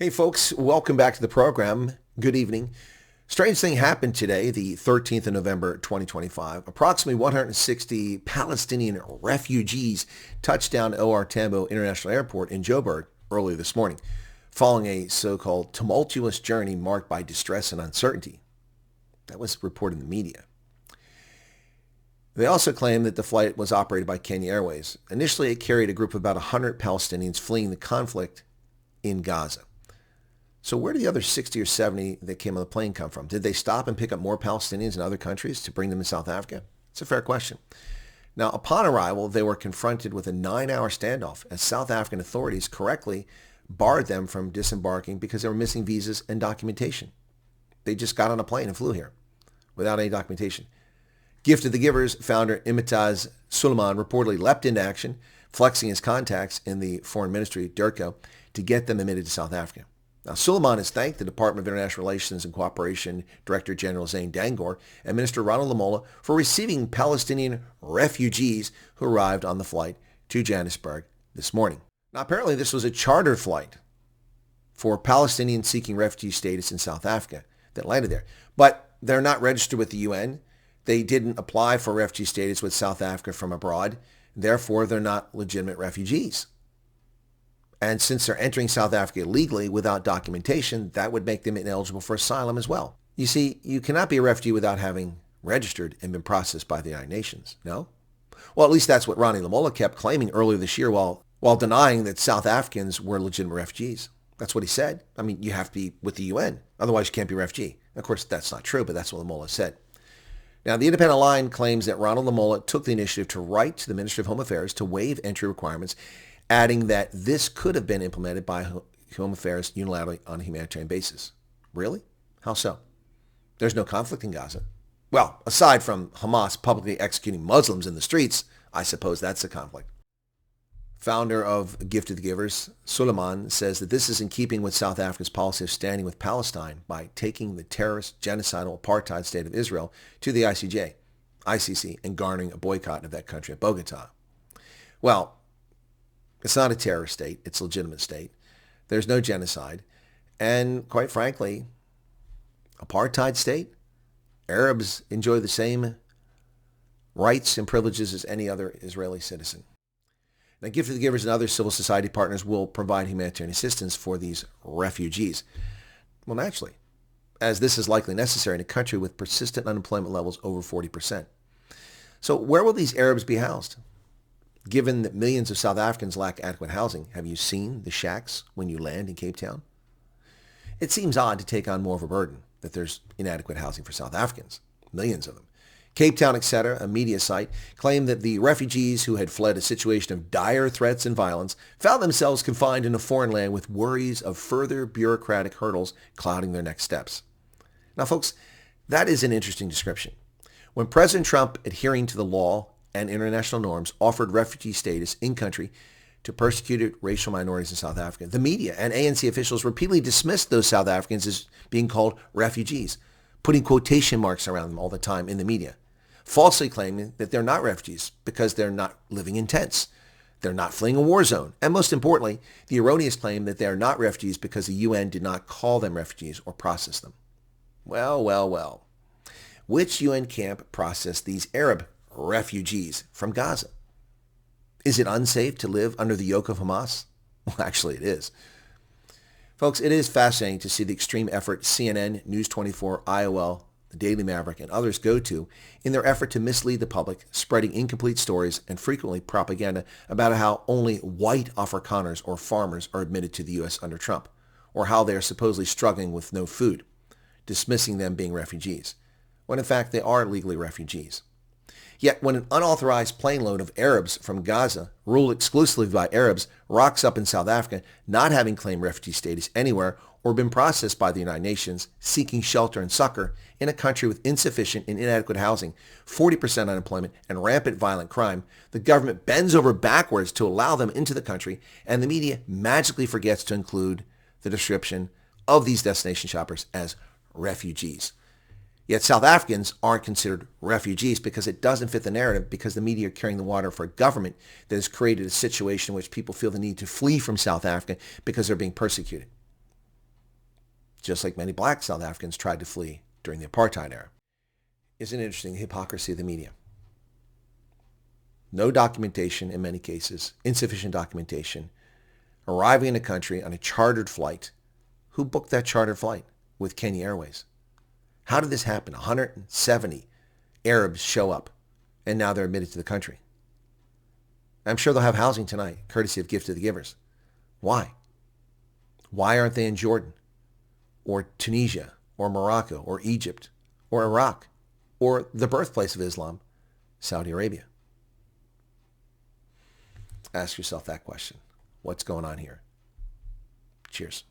Hey folks, welcome back to the program. Good evening. Strange thing happened today, the 13th of November, 2025. Approximately 160 Palestinian refugees touched down at OR Tambo International Airport in Joburg early this morning, following a so-called tumultuous journey marked by distress and uncertainty. That was reported in the media. They also claim that the flight was operated by Kenya Airways. Initially, it carried a group of about 100 Palestinians fleeing the conflict in Gaza. So where did the other 60 or 70 that came on the plane come from? Did they stop and pick up more Palestinians in other countries to bring them to South Africa? It's a fair question. Now, upon arrival, they were confronted with a 9-hour standoff as South African authorities correctly barred them from disembarking because they were missing visas and documentation. They just got on a plane and flew here without any documentation. Gift of the Givers founder Imitaz Suleiman reportedly leapt into action, flexing his contacts in the foreign ministry, DIRCO, to get them admitted to South Africa. Now, Suleiman has thanked the Department of International Relations and Cooperation Director General Zain Dangor and Minister Ronald Lamola for receiving Palestinian refugees who arrived on the flight to Johannesburg this morning. Now, apparently this was a chartered flight for Palestinians seeking refugee status in South Africa that landed there. But they're not registered with the UN. They didn't apply for refugee status with South Africa from abroad. Therefore, they're not legitimate refugees. And since they're entering South Africa illegally without documentation, that would make them ineligible for asylum as well. You see, you cannot be a refugee without having registered and been processed by the United Nations, no? Well, at least that's what Ronnie Lamola kept claiming earlier this year while denying that South Africans were legitimate refugees. That's what he said. I mean, you have to be with the UN. Otherwise, you can't be a refugee. Of course, that's not true, but that's what Lamola said. Now, the Independent Line claims that Ronald Lamola took the initiative to write to the Ministry of Home Affairs to waive entry requirements, adding that this could have been implemented by Home Affairs unilaterally on a humanitarian basis. Really? How so? There's no conflict in Gaza. Well, aside from Hamas publicly executing Muslims in the streets, I suppose that's a conflict. Founder of Gift of the Givers, Suleiman, says that this is in keeping with South Africa's policy of standing with Palestine by taking the terrorist, genocidal, apartheid state of Israel to the ICC, and garnering a boycott of that country at Bogota. Well, it's not a terrorist state. It's a legitimate state. There's no genocide. And quite frankly, apartheid state, Arabs enjoy the same rights and privileges as any other Israeli citizen. Now, Gift of the Givers and other civil society partners will provide humanitarian assistance for these refugees. Well, naturally, as this is likely necessary in a country with persistent unemployment levels over 40%. So where will these Arabs be housed? Given that millions of South Africans lack adequate housing, have you seen the shacks when you land in Cape Town? It seems odd to take on more of a burden that there's inadequate housing for South Africans, millions of them. Cape Town, etc., a media site, claimed that the refugees who had fled a situation of dire threats and violence found themselves confined in a foreign land with worries of further bureaucratic hurdles clouding their next steps. Now, folks, that is an interesting description. When President Trump, adhering to the law and international norms, offered refugee status in country to persecuted racial minorities in South Africa, the media and ANC officials repeatedly dismissed those South Africans as being called refugees, putting quotation marks around them all the time in the media, falsely claiming that they're not refugees because they're not living in tents. They're not fleeing a war zone. And most importantly, the erroneous claim that they are not refugees because the UN did not call them refugees or process them. Well. Which UN camp processed these Arab refugees from Gaza? Is it unsafe to live under the yoke of Hamas? Well, actually it is. Folks, it is fascinating to see the extreme effort CNN, News 24, IOL, the Daily Maverick, and others go to in their effort to mislead the public, spreading incomplete stories and frequently propaganda about how only white Afrikaners or farmers are admitted to the U.S. under Trump, or how they are supposedly struggling with no food, dismissing them being refugees, when in fact they are legally refugees. Yet when an unauthorized plane load of Arabs from Gaza, ruled exclusively by Arabs, rocks up in South Africa, not having claimed refugee status anywhere or been processed by the United Nations, seeking shelter and succor in a country with insufficient and inadequate housing, 40% unemployment, and rampant violent crime, the government bends over backwards to allow them into the country, and the media magically forgets to include the description of these destination shoppers as refugees. Yet South Africans aren't considered refugees because it doesn't fit the narrative, because the media are carrying the water for a government that has created a situation in which people feel the need to flee from South Africa because they're being persecuted. just like many black South Africans tried to flee during the apartheid era. Isn't it interesting, the hypocrisy of the media? No documentation in many cases, insufficient documentation, arriving in a country on a chartered flight. Who booked that chartered flight with Kenya Airways? How did this happen? 170 Arabs show up, and now they're admitted to the country. I'm sure they'll have housing tonight, courtesy of Gift to the Givers. Why? Why aren't they in Jordan, or Tunisia, or Morocco, or Egypt, or Iraq, or the birthplace of Islam, Saudi Arabia? Ask yourself that question. What's going on here? Cheers.